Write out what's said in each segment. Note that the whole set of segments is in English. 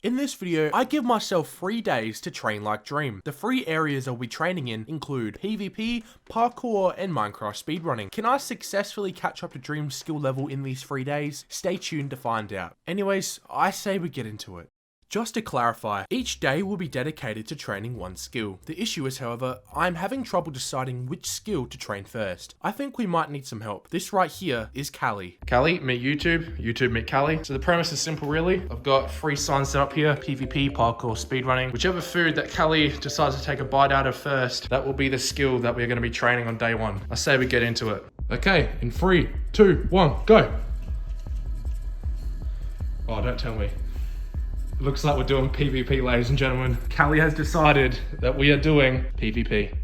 In this video, I give myself 3 days to train like Dream. The 3 areas I'll be training in include PvP, Parkour, and Minecraft speedrunning. Can I successfully catch up to Dream's skill level in these 3 days? Stay tuned to find out. Anyways, I say we get into it. Just to clarify, each day will be dedicated to training one skill. The issue is, however, I'm having trouble deciding which skill to train first. I think we might need some help. This right here is Callie. Callie, meet YouTube. YouTube, meet Callie. So the premise is simple, really. I've got 3 signs set up here: PvP, Parkour, speedrunning. Whichever food that Callie decides to take a bite out of first, that will be the skill that we're going to be training on day 1. I say we get into it. Okay, in 3, 2, 1, go. Oh, don't tell me. Looks like we're doing PvP, ladies and gentlemen. Callie has decided that we are doing PvP.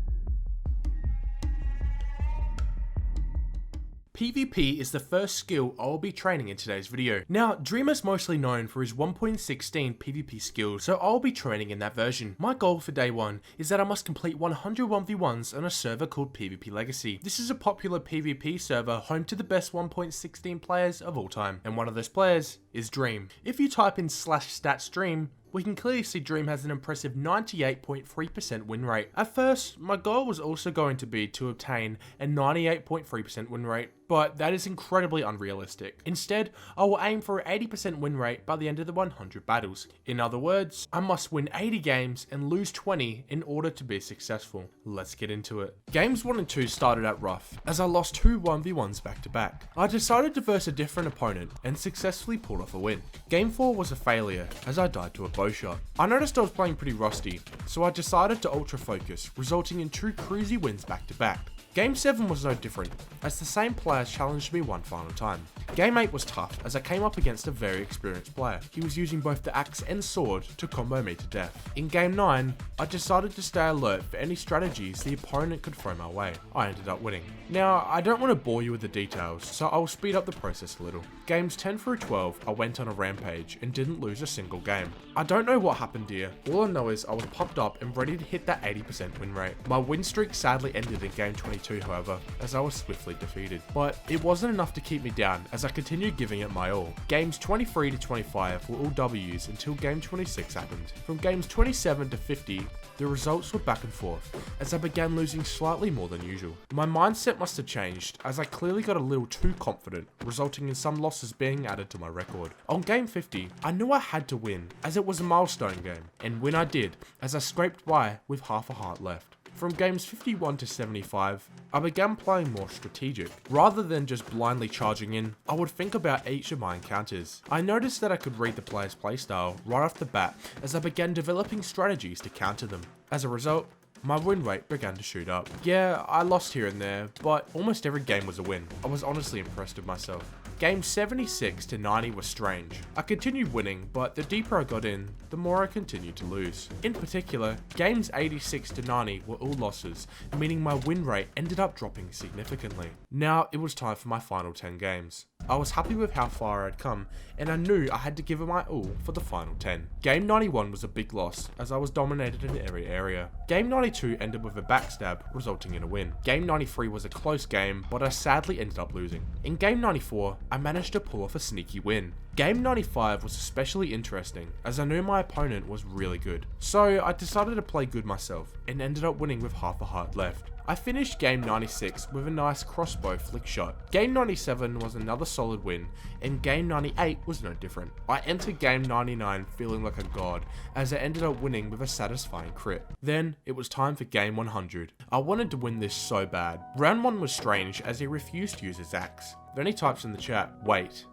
PvP is the first skill I'll be training in today's video. Now, Dream is mostly known for his 1.16 PvP skills, so I'll be training in that version. My goal for day 1 is that I must complete 100 1v1s on a server called PvP Legacy. This is a popular PvP server home to the best 1.16 players of all time, and one of those players is Dream. If you type in /stats Dream, we can clearly see Dream has an impressive 98.3% win rate. At first, my goal was also going to be to obtain a 98.3% win rate, but that is incredibly unrealistic. Instead, I will aim for an 80% win rate by the end of the 100 battles. In other words, I must win 80 games and lose 20 in order to be successful. Let's get into it. Games 1 and 2 started out rough, as I lost 2 1v1s back to back. I decided to verse a different opponent and successfully pulled off a win. Game 4 was a failure, as I died to a bow shot. I noticed I was playing pretty rusty, so I decided to ultra focus, resulting in 2 cruisy wins back to back. Game 7 was no different, as the same players challenged me one final time. Game 8 was tough, as I came up against a very experienced player. He was using both the axe and sword to combo me to death. In Game 9, I decided to stay alert for any strategies the opponent could throw my way. I ended up winning. Now, I don't want to bore you with the details, so I'll speed up the process a little. Games 10 through 12, I went on a rampage and didn't lose a single game. I don't know what happened here. All I know is I was pumped up and ready to hit that 80% win rate. My win streak sadly ended in Game 22, however, as I was swiftly defeated. But it wasn't enough to keep me down, as I continued giving it my all. Games 23 to 25 were all W's until Game 26 happened. From Games 27 to 50, the results were back and forth, as I began losing slightly more than usual. My mindset must have changed, as I clearly got a little too confident, resulting in some losses being added to my record. On Game 50, I knew I had to win, as it was a milestone game, and win I did, as I scraped by with half a heart left. From games 51 to 75, I began playing more strategic. Rather than just blindly charging in, I would think about each of my encounters. I noticed that I could read the player's playstyle right off the bat, as I began developing strategies to counter them. As a result, my win rate began to shoot up. Yeah, I lost here and there, but almost every game was a win. I was honestly impressed with myself. Games 76 to 90 were strange. I continued winning, but the deeper I got in, the more I continued to lose. In particular, games 86 to 90 were all losses, meaning my win rate ended up dropping significantly. Now it was time for my final 10 games. I was happy with how far I'd come, and I knew I had to give it my all for the final 10. Game 91 was a big loss, as I was dominated in every area. Game 92 ended with a backstab, resulting in a win. Game 93 was a close game, but I sadly ended up losing. In Game 94, I managed to pull off a sneaky win. Game 95 was especially interesting, as I knew my opponent was really good. So I decided to play good myself, and ended up winning with half a heart left. I finished Game 96 with a nice crossbow flick shot. Game 97 was another solid win, and Game 98 was no different. I entered Game 99 feeling like a god, as I ended up winning with a satisfying crit. Then, it was time for Game 100. I wanted to win this so bad. Round 1 was strange, as he refused to use his axe. Then he types in the chat, "Wait,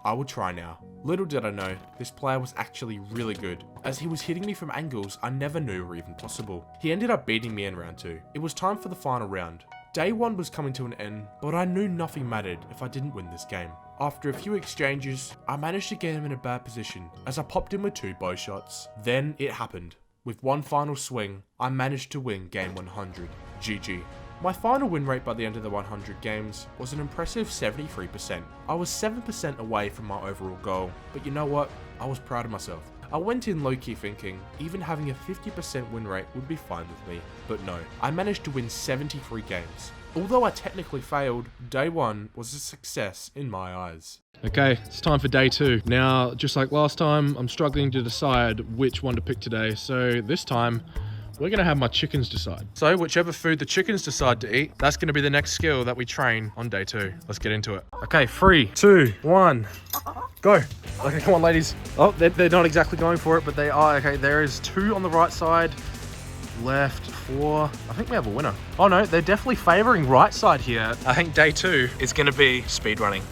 I will try now." Little did I know, this player was actually really good, as he was hitting me from angles I never knew were even possible. He ended up beating me in round 2. It was time for the final round. Day 1 was coming to an end, but I knew nothing mattered if I didn't win this game. After a few exchanges, I managed to get him in a bad position, as I popped him with 2 bow shots. Then it happened. With one final swing, I managed to win Game 100. GG. My final win rate by the end of the 100 games was an impressive 73%. I was 7% away from my overall goal, but you know what? I was proud of myself. I went in low-key thinking even having a 50% win rate would be fine with me, but no. I managed to win 73 games. Although I technically failed, day 1 was a success in my eyes. Okay, it's time for day 2. Now, just like last time, I'm struggling to decide which one to pick today. So this time, we're gonna have my chickens decide. So whichever food the chickens decide to eat, that's gonna be the next skill that we train on day 2. Let's get into it. Okay, 3, 2, 1, go. Okay, come on, ladies. Oh, they're not exactly going for it, but they are. Okay, there is 2 on the right side. Left, 4. I think we have a winner. Oh no, they're definitely favoring right side here. I think day 2 is gonna be speedrunning.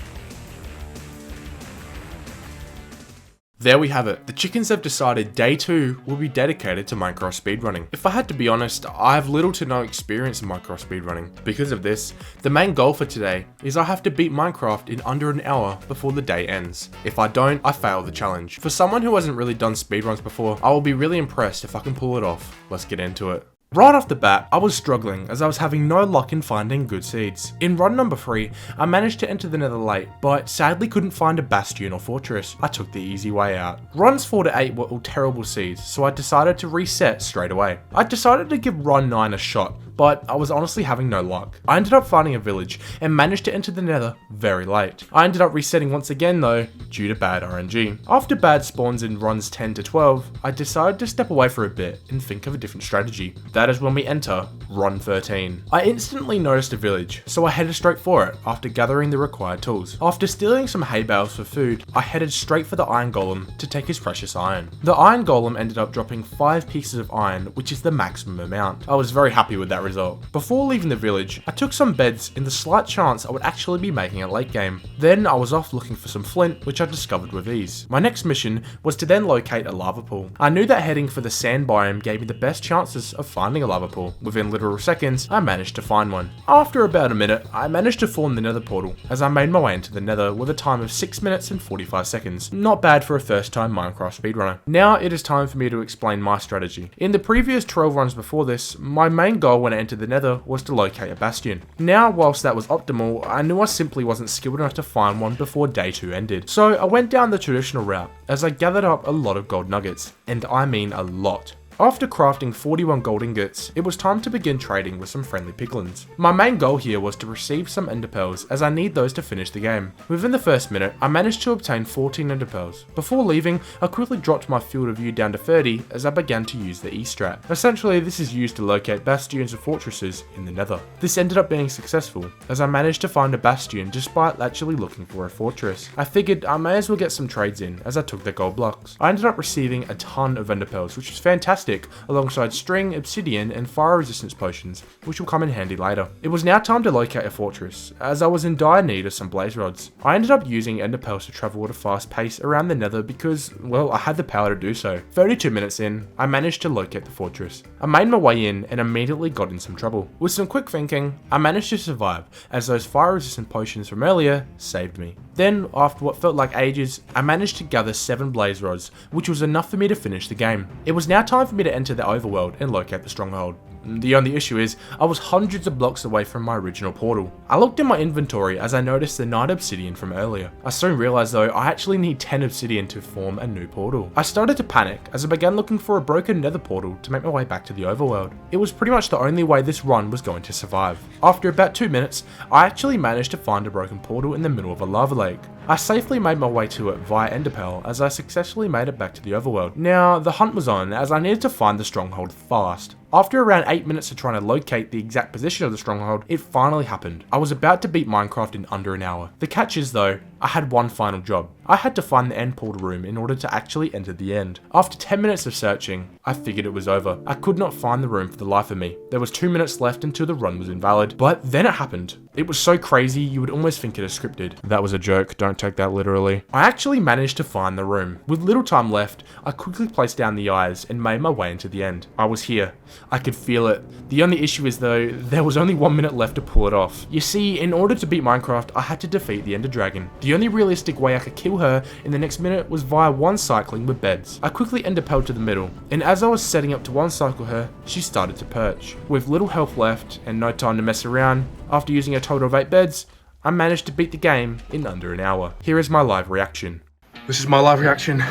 There we have it. The chickens have decided day 2 will be dedicated to Minecraft speedrunning. If I had to be honest, I have little to no experience in Minecraft speedrunning. Because of this, the main goal for today is I have to beat Minecraft in under an hour before the day ends. If I don't, I fail the challenge. For someone who hasn't really done speedruns before, I will be really impressed if I can pull it off. Let's get into it. Right off the bat, I was struggling as I was having no luck in finding good seeds. In run number 3, I managed to enter the nether late, but sadly couldn't find a bastion or fortress. I took the easy way out. Runs 4 to 8 were all terrible seeds, so I decided to reset straight away. I decided to give run 9 a shot, but I was honestly having no luck. I ended up finding a village and managed to enter the nether very late. I ended up resetting once again though, due to bad RNG. After bad spawns in runs 10 to 12, I decided to step away for a bit and think of a different strategy. That is when we enter run 13. I instantly noticed a village, so I headed straight for it after gathering the required tools. After stealing some hay bales for food, I headed straight for the iron golem to take his precious iron. The iron golem ended up dropping 5 pieces of iron, which is the maximum amount. I was very happy with that result. Before leaving the village, I took some beds in the slight chance I would actually be making a late game. Then I was off looking for some flint, which I discovered with ease. My next mission was to then locate a lava pool. I knew that heading for the sand biome gave me the best chances of finding a lava pool. Within literal seconds, I managed to find one. After about a minute, I managed to form the nether portal as I made my way into the nether with a time of 6 minutes and 45 seconds. Not bad for a first time Minecraft speedrunner. Now it is time for me to explain my strategy. In the previous 12 runs before this, my main goal when I entered the nether was to locate a bastion. Now, whilst that was optimal, I knew I simply wasn't skilled enough to find one before day 2 ended. So I went down the traditional route as I gathered up a lot of gold nuggets, and I mean a lot. After crafting 41 gold ingots, it was time to begin trading with some friendly piglins. My main goal here was to receive some ender pearls as I need those to finish the game. Within the first minute, I managed to obtain 14 ender pearls. Before leaving, I quickly dropped my field of view down to 30 as I began to use the E-strat. Essentially, this is used to locate bastions and fortresses in the nether. This ended up being successful as I managed to find a bastion despite actually looking for a fortress. I figured I may as well get some trades in as I took the gold blocks. I ended up receiving a ton of ender pearls, which was fantastic, alongside string, obsidian, and fire resistance potions, which will come in handy later. It was now time to locate a fortress, as I was in dire need of some blaze rods. I ended up using ender pearls to travel at a fast pace around the nether because, well, I had the power to do so. 32 minutes in, I managed to locate the fortress. I made my way in and immediately got in some trouble. With some quick thinking, I managed to survive, as those fire resistant potions from earlier saved me. Then, after what felt like ages, I managed to gather 7 blaze rods, which was enough for me to finish the game. It was now time for me to enter the overworld and locate the stronghold. The only issue is, I was hundreds of blocks away from my original portal. I looked in my inventory as I noticed the 9 obsidian from earlier. I soon realized though, I actually need 10 obsidian to form a new portal. I started to panic as I began looking for a broken nether portal to make my way back to the overworld. It was pretty much the only way this run was going to survive. After about 2 minutes, I actually managed to find a broken portal in the middle of a lava lake. I safely made my way to it via enderpearl as I successfully made it back to the overworld. Now, the hunt was on as I needed to find the stronghold fast. After around 8 minutes of trying to locate the exact position of the stronghold, it finally happened. I was about to beat Minecraft in under an hour. The catch is though, I had one final job. I had to find the end portal room in order to actually enter the end. After 10 minutes of searching, I figured it was over. I could not find the room for the life of me. There was 2 minutes left until the run was invalid, but then it happened. It was so crazy you would almost think it is scripted. That was a joke, don't take that literally. I actually managed to find the room. With little time left, I quickly placed down the eyes and made my way into the end. I was here. I could feel it. The only issue is though, there was only 1 minute left to pull it off. You see, in order to beat Minecraft, I had to defeat the Ender Dragon. The only realistic way I could kill her in the next minute was via one cycling with beds. I quickly enderpearled to the middle, and as I was setting up to one cycle her, she started to perch. With little health left and no time to mess around, after using a total of 8 beds, I managed to beat the game in under an hour. Here is my live reaction. This is my live reaction.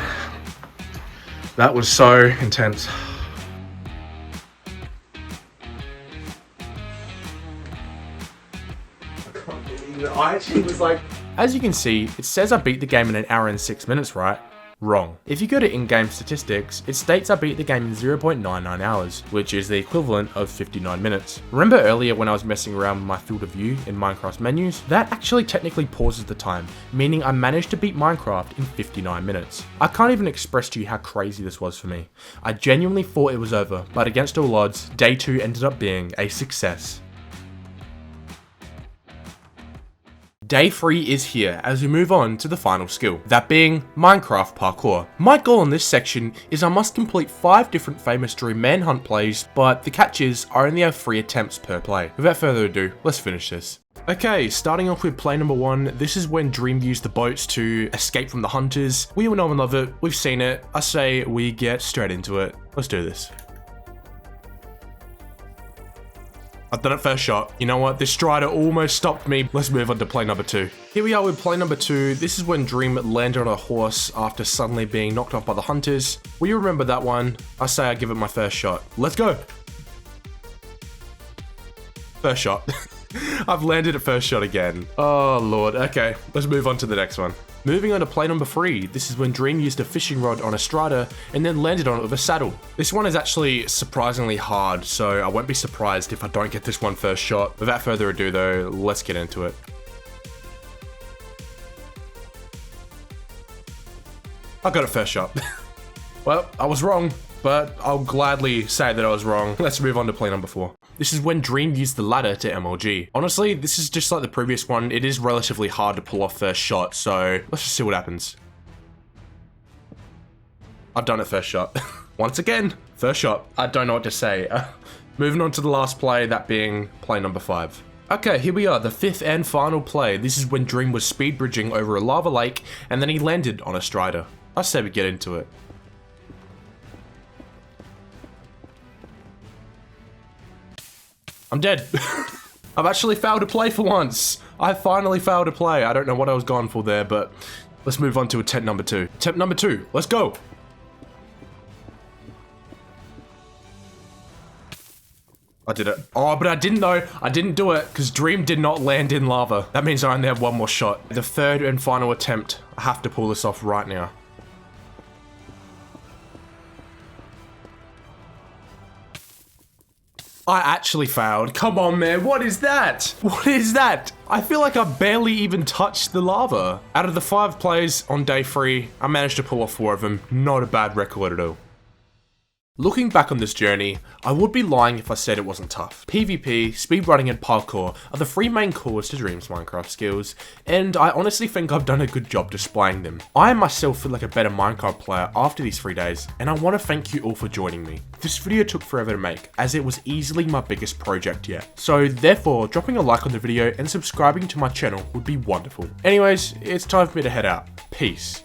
That was so intense. I actually was like... As you can see, it says I beat the game in 1 hour and 6 minutes, right? Wrong. If you go to in-game statistics, it states I beat the game in 0.99 hours, which is the equivalent of 59 minutes. Remember earlier when I was messing around with my field of view in Minecraft's menus? That actually technically pauses the time, meaning I managed to beat Minecraft in 59 minutes. I can't even express to you how crazy this was for me. I genuinely thought it was over, but against all odds, day 2 ended up being a success. Day 3 is here as we move on to the final skill, that being Minecraft Parkour. My goal in this section is I must complete 5 different famous Dream Manhunt plays, but the catch is I only have 3 attempts per play. Without further ado, let's finish this. Okay, starting off with play number 1, this is when Dream used the boats to escape from the hunters. We all know and love it, we've seen it. I say we get straight into it. Let's do this. I've done it first shot. You know what? This strider almost stopped me. Let's move on to play number 2. Here we are with play number 2. This is when Dream landed on a horse after suddenly being knocked off by the hunters. Will you remember that one? I say I give it my first shot. Let's go. First shot. I've landed at first shot again. Oh lord. Okay, let's move on to the next one. Moving on to play number 3, this is when Dream used a fishing rod on a strider and then landed on it with a saddle. This one is actually surprisingly hard, so I won't be surprised if I don't get this one first shot. Without further ado though, let's get into it. I got it first shot. Well, I was wrong, but I'll gladly say that I was wrong. Let's move on to play number 4. This is when Dream used the ladder to MLG. Honestly, this is just like the previous one. It is relatively hard to pull off first shot, so let's just see what happens. I've done it first shot. Once again, first shot. I don't know what to say. Moving on to the last play, that being play number 5. Okay, here we are, the 5th and final play. This is when Dream was speed bridging over a lava lake, and then he landed on a strider. I say we get into it. I'm dead. I've actually failed to play for once. I finally failed to play. I don't know what I was going for there, but let's move on to attempt number 2. Attempt number 2, let's go. I did it. Oh, but I didn't though. I didn't do it because Dream did not land in lava. That means I only have one more shot. The 3rd and final attempt. I have to pull this off right now. I actually failed. Come on, man. What is that? What is that? I feel like I barely even touched the lava. Out of the 5 plays on day 3, I managed to pull off 4 of them. Not a bad record at all. Looking back on this journey, I would be lying if I said it wasn't tough. PvP, speedrunning and parkour are the 3 main cores to Dream's Minecraft skills, and I honestly think I've done a good job displaying them. I myself feel like a better Minecraft player after these 3 days, and I want to thank you all for joining me. This video took forever to make, as it was easily my biggest project yet. So therefore, dropping a like on the video and subscribing to my channel would be wonderful. Anyways, it's time for me to head out. Peace.